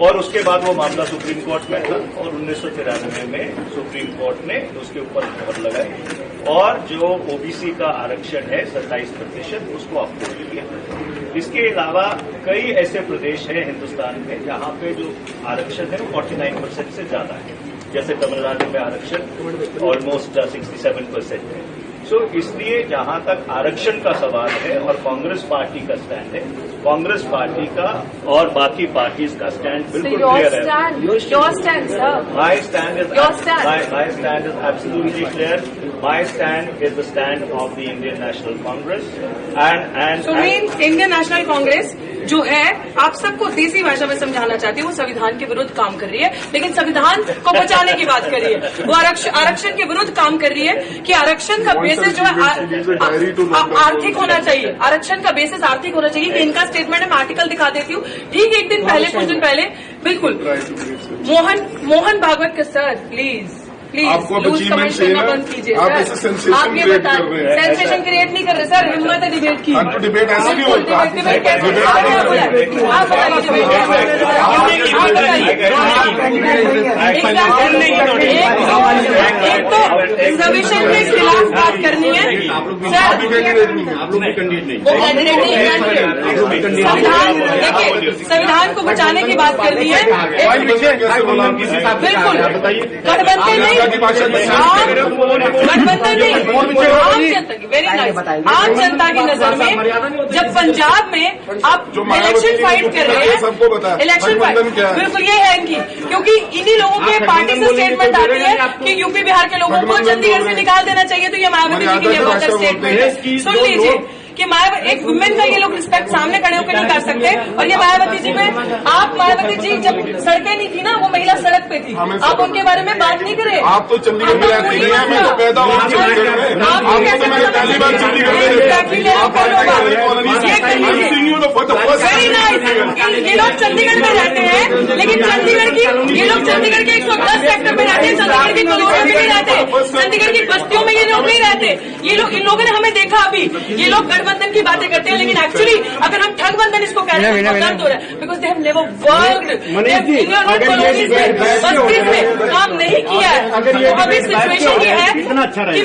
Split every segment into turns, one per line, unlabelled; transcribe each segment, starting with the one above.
और उसके बाद वो मामला सुप्रीम कोर्ट में था और 1993 में सुप्रीम कोर्ट ने उसके ऊपर मोहर लगाई और जो ओबीसी का आरक्षण है 27% उसको अप्रूव किया। इसके अलावा कई ऐसे प्रदेश हैं हिंदुस्तान में जहां पे जो आरक्षण है वो 49% से ज्यादा है, जैसे तमिलनाडु में आरक्षण ऑलमोस्ट 67% है। तो इसलिए जहां तक आरक्षण का सवाल है और कांग्रेस पार्टी का स्टैंड है, कांग्रेस पार्टी का और बाकी पार्टीज का स्टैंड बिल्कुल क्लियर है।
Your stand, sir.
My stand is
Your stand.
My stand is absolutely clear. My stand is the stand of the Indian National Congress and
So means Indian National Congress जो है आप सबको देसी भाषा में समझाना चाहती है, वो संविधान के विरुद्ध काम कर रही है, लेकिन संविधान को बचाने की बात कर रही है। वो आरक्षण के विरुद्ध काम कर रही है कि आरक्षण का बेसिस जो है आर्थिक होना चाहिए, आरक्षण का बेसिस आर्थिक होना चाहिए। कि इनका स्टेटमेंट है, मैं आर्टिकल दिखा देती हूँ। ठीक एक दिन पहले, कुछ दिन पहले, बिल्कुल मोहन भागवत का सर प्लीज
आपको
लूज कमेंट करना बंद कीजिए सर। आप ये बता सेंसेशन क्रिएट नहीं कर रहे सर, हिम्मत है डिबेट की।
तो डिबेट ऐसे नहीं होता।
डिबेट कैसे आप बताइए, एक तो रिजर्वेशन के खिलाफ बात करनी है सर, वो कैंडिडेट नहीं, देखिए संविधान को बचाने की बात करनी है। बिल्कुल गठबंधन नहीं, गठबंधन नहीं, आम जनता की, वेरी नाइस, आम जनता की नजर में जब पंजाब में आप इलेक्शन फाइट कर रहे हैं, इलेक्शन फाइट बिल्कुल ये है इनकी, क्योंकि इन्हीं लोगों के पार्टी से स्टेटमेंट आती है कि यूपी बिहार के लोगों को चंडीगढ़ से निकाल देना चाहिए। तो ये मायावती जी की ये स्टेटमेंट है, सुन लीजिए कि एक वुमेन का ये लोग रिस्पेक्ट सामने खड़े होकर नहीं कर सकते। और ये मायावती जी में आप, मायावती जी जब सड़कें नहीं थी ना, वो महिला सड़क पे थी, आप उनके बारे में बात नहीं करें।
आप तो चंडीगढ़ में रहती हैं, मैं तो पैदा हुआ चंडीगढ़ में, आपको तो मैंने पहली बार चंडीगढ़ में
वेरी नाइस। ये लोग चंडीगढ़ में रहते हैं, लेकिन चंडीगढ़ की ये लोग चंडीगढ़ के 110 सेक्टर में रहते हैं, चंडीगढ़ की कॉलोनी में नहीं रहते, चंडीगढ़ की बस्तियों में ये लोग नहीं रहते। ये लोग, इन लोगों ने हमें देखा अभी, ये लोग गठबंधन की बातें करते हैं, लेकिन एक्चुअली अगर हम ठगबंधन इसको कह रहे हैं तो दर्द हो रहा है, because they have never worked, बस्ती में काम नहीं किया है। तो अभी सिचुएशन ये है कि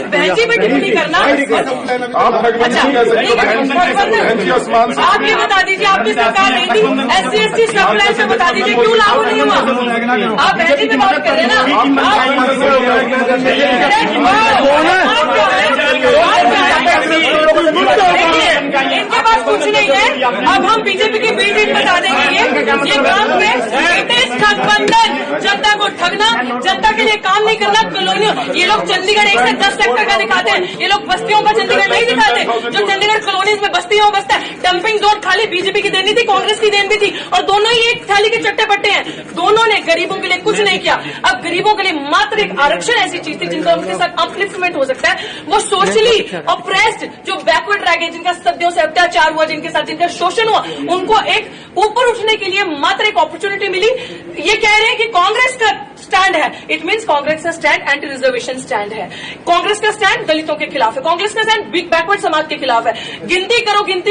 बहजी में टिप्पणी करना। आप ये बता दीजिए, आपकी सरकार नहीं थी, SC/ST सब प्लान से बता दीजिए क्यों लागू नहीं हुआ। आप बहजी में बात कर रहे हैं ना, इनके पास कुछ नहीं है। अब हम बीजेपी की बी टीम बता देंगे ये काम में ठगबंधन, जनता को ठगना, जनता के लिए काम नहीं करना, कॉलोनियों। ये लोग चंडीगढ़ 1 से 10 सेक्टर का दिखाते हैं, ये लोग बस्तियों का चंडीगढ़ नहीं दिखाते। जो चंडीगढ़ कॉलोनीज में बस्तियों बसता है, डंपिंग जोन खाली बीजेपी की देनी थी, कांग्रेस की देन भी थी, और दोनों ही एक थाली के चट्टे पट्टे हैं। दोनों ने गरीबों के लिए कुछ नहीं किया। अब गरीबों के लिए मात्र एक आरक्षण ऐसी चीज थी जिनका उनके साथ अपलिफ्टमेंट हो सकता है। वो सोशली ऑप्रेस्ड, जो बैकवर्ड रह गए, जिनका सदियों से अत्याचार हुआ, जिनके साथ जिनका शोषण हुआ, उनको एक ऊपर उठने के लिए मात्र एक अपॉर्चुनिटी मिली। ये कह रहे हैं कि कांग्रेस का स्टैंड है, इट मींस कांग्रेस का स्टैंड एंटी रिजर्वेशन स्टैंड है, कांग्रेस का स्टैंड दलितों के खिलाफ है, कांग्रेस का स्टैंड बैकवर्ड समाज के खिलाफ है। गिनती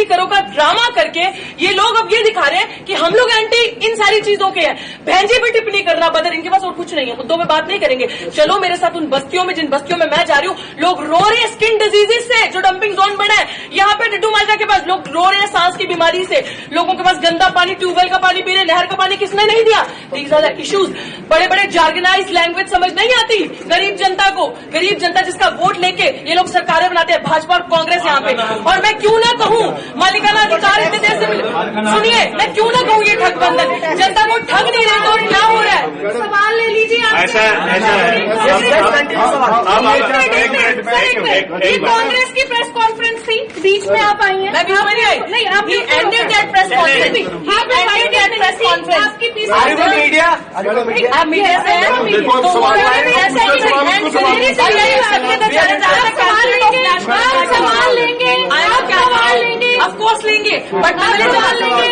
करो का ड्रामा करके ये लोग अब ये दिखा रहे हैं कि हम लोग एंटी इन सारी चीजों के हैं। बहनजी पे टिप्पणी करना बदर, इनके पास और कुछ नहीं है, मुद्दों में बात नहीं करेंगे। चलो मेरे साथ उन बस्तियों में, जिन बस्तियों में मैं जा रही हूँ, लोग रो रहे हैं स्किन डिजीजेज से, जो डंपिंग जोन बना है। यहाँ पे डिड्डू माजरा के पास लोग रो रहे हैं सांस की बीमारी से, लोगों के पास गंदा पानी, ट्यूबवेल का पानी पी रहे, नहर का पानी किसने नहीं दिया। These are the issues. बड़े बड़े जार्गनाइज लैंग्वेज समझ नहीं आती गरीब जनता को, गरीब जनता जिसका वोट लेके ये लोग सरकारें बनाते हैं, भाजपा और कांग्रेस यहाँ पे। और मैं क्यों ना कहूँ मालिकाना अधिकार इतने देर से सुनिए, मैं क्यों ना कहूँ ये ठगबंधन, जनता को ठग नहीं रहे तो और क्या हो रहा है। सवाल ले लीजिए ये कांग्रेस की प्रेस कॉन्फ्रेंस थी, बीच में आप आई हैं, मैं बीच में नहीं आई, नहीं आप एंडेड दैट प्रेस कॉन्फ्रेंस, आपकी पीस मीडिया, आप मीडिया से हैं, सवाल लेंगे, सवाल लेंगे, ऑफकोर्स लेंगे, बट सवाल लेंगे।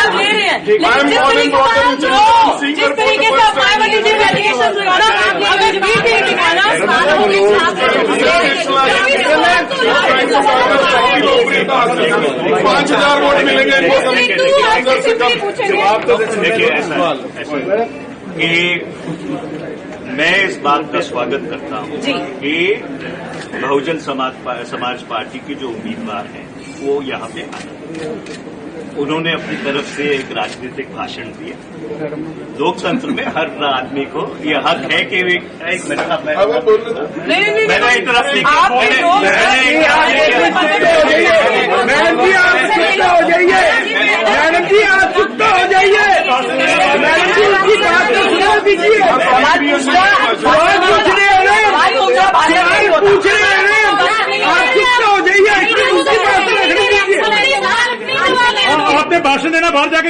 आप ले रहे हैं, लेकिन जिस तरीके से आप मायावती जी पे एलिगेशन लगाना, अगर बीजेपी दिखाना
5,000 वोट मिलेंगे इनको।
देखिए ऐसा कि मैं इस बात का स्वागत करता हूं कि बहुजन समाज पार्टी की जो उम्मीदवार हैं वो यहाँ पे आए। उन्होंने अपनी तरफ से एक राजनीतिक भाषण दिया। लोकतंत्र में हर आदमी को यह हक है कि एक मिनट मैंने इंटरप्ट नहीं किया।
मैडम जी आप चुप्ता हो जाइए, मैडम जी आप चुप्ता हो जाइए, मैडम जी उसकी बात को सुना दीजिए। सवाल पूछ रहे हैं, पूछ रहे हैं, आप चुप्ता हो जाइए, उसकी बात को रखने दीजिए। आपने भाषण देना बाहर जाके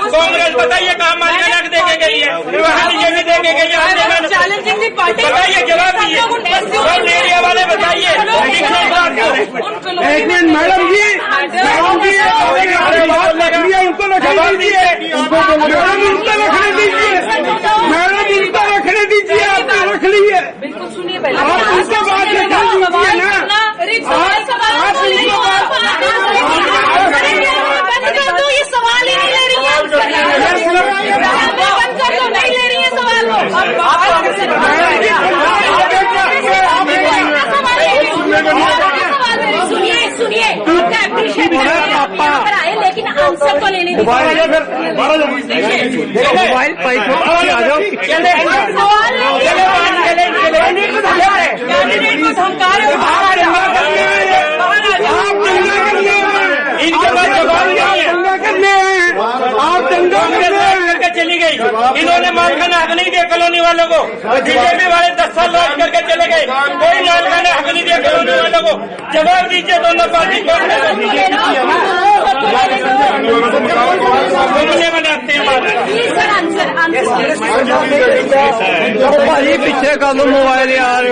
कांग्रेस बताइए कहाँ मालिकाना देके गई है, ये भी देके गई है।
चैलेंजिंग पार्टी
बताइए, जवाब दीजिए, एरिया वाले बताइए।
एक मिनट मैडम जी, उनको रखने दीजिए, मैडम उनको रखने दीजिए, मैडम उनको रखने दीजिए, आपने रख ली है।
बिल्कुल सुनिए पहले,
आप उनका बात रखने दीजिए ना, आप उनको
ये सवाल ही नहीं ले रही है, बंद कर दो, नहीं ले रही है सवाल सुनिए सुनिए, आपका एप्रिशिएट आए, लेकिन आंसर तो लेने दीजिए।
मोबाइल
कैंडिडेट को धमका रहे
आप दंगा
करके चली गई। इन्होंने मालखाना हक नहीं दिया कॉलोनी वालों को, बीजेपी वाले 10 साल लॉन्च करके चले गए, कोई मालखाना हक नहीं दिया कॉलोनी वालों को। जवाब दीजिए दोनों पार्टी को, बनाते
हैं पीछे कर लो मोबाइल यार,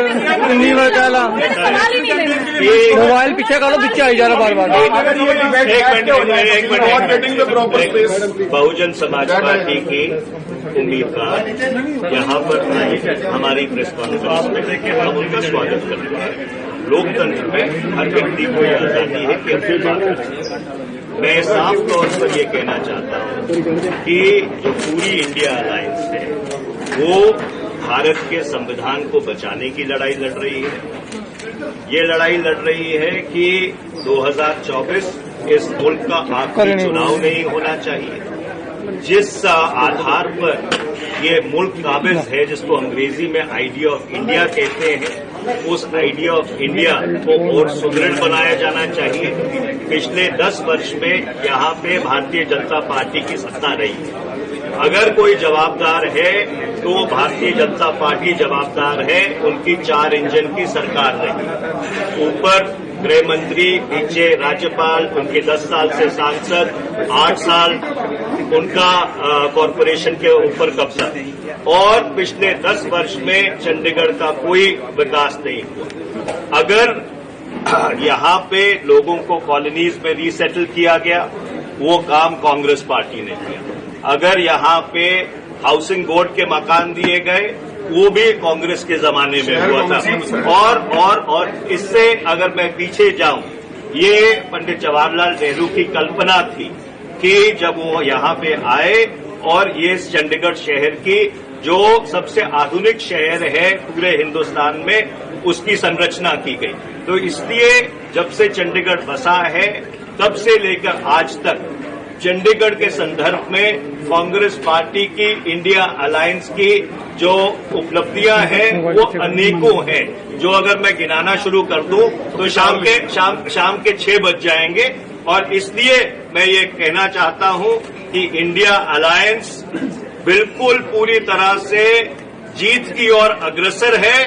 मोबाइल पीछे कर लो, पीछे आई जा रहा बार बार।
एक मिनट, बहुजन समाज पार्टी की उम्मीदवार यहाँ पर आए हमारी प्रेस कॉन्फ्रेंस में, हम उनका स्वागत करते हैं। लोकतंत्र में हर व्यक्ति को यह आजादी है कि अपनी बात करें। मैं साफ तौर पर ये कहना चाहता हूँ कि जो पूरी इंडिया अलायंस है वो भारत के संविधान को बचाने की लड़ाई लड़ रही है। ये लड़ाई लड़ रही है कि 2024 इस मुल्क का आखिरी चुनाव नहीं होना चाहिए। जिस आधार पर ये मुल्क काबिज है, जिसको अंग्रेजी में आइडिया ऑफ इंडिया कहते हैं, उस आइडिया ऑफ इंडिया को और सुदृढ़ बनाया जाना चाहिए। पिछले 10 वर्ष में यहाँ पे भारतीय जनता पार्टी की सत्ता रही है। अगर कोई जवाबदार है तो भारतीय जनता पार्टी जवाबदार है। उनकी 4 इंजन की सरकार रही, ऊपर गृह मंत्री, नीचे राज्यपाल, उनके 10 साल से सांसद, 8 साल उनका कॉरपोरेशन के ऊपर कब्जा, और पिछले 10 वर्ष में चंडीगढ़ का कोई विकास नहीं हुआ। अगर यहाँ पे लोगों को कॉलोनीज में रीसेटल किया गया, वो काम कांग्रेस पार्टी ने किया। अगर यहाँ पे हाउसिंग बोर्ड के मकान दिए गए, वो भी कांग्रेस के जमाने में हुआ था। और इससे अगर मैं पीछे जाऊं, ये पंडित जवाहरलाल नेहरू की कल्पना थी कि जब वो यहाँ पे आए और ये चंडीगढ़ शहर की जो सबसे आधुनिक शहर है पूरे हिंदुस्तान में, उसकी संरचना की गई। तो इसलिए जब से चंडीगढ़ बसा है तब से लेकर आज तक चंडीगढ़ के संदर्भ में कांग्रेस पार्टी की इंडिया अलायंस की जो उपलब्धियां हैं वो अनेकों हैं, जो अगर मैं गिनाना शुरू कर दूं तो शाम के 6 बज जाएंगे। और इसलिए मैं ये कहना चाहता हूं कि इंडिया अलायंस बिल्कुल पूरी तरह से जीत की ओर अग्रसर है।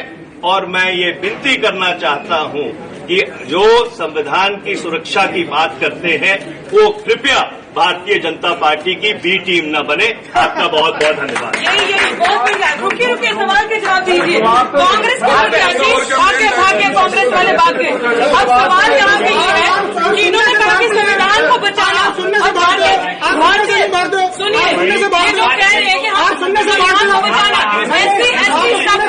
और मैं ये विनती करना चाहता हूं कि जो संविधान की सुरक्षा की बात करते हैं वो कृपया भारतीय जनता पार्टी की बी टीम न बने। आपका बहुत बहुत धन्यवाद।
यही बहुत बढ़िया। रुकिए सवाल के जवाब दीजिए। कांग्रेस भाग्य कांग्रेस वाले बात के। अब सवाल यहाँ पे ये है कि इन्होंने कहा कि संविधान को बचाना। सुनिए, ये जो कह रहे हैं कि हम संविधान को बचाना, SC ST सब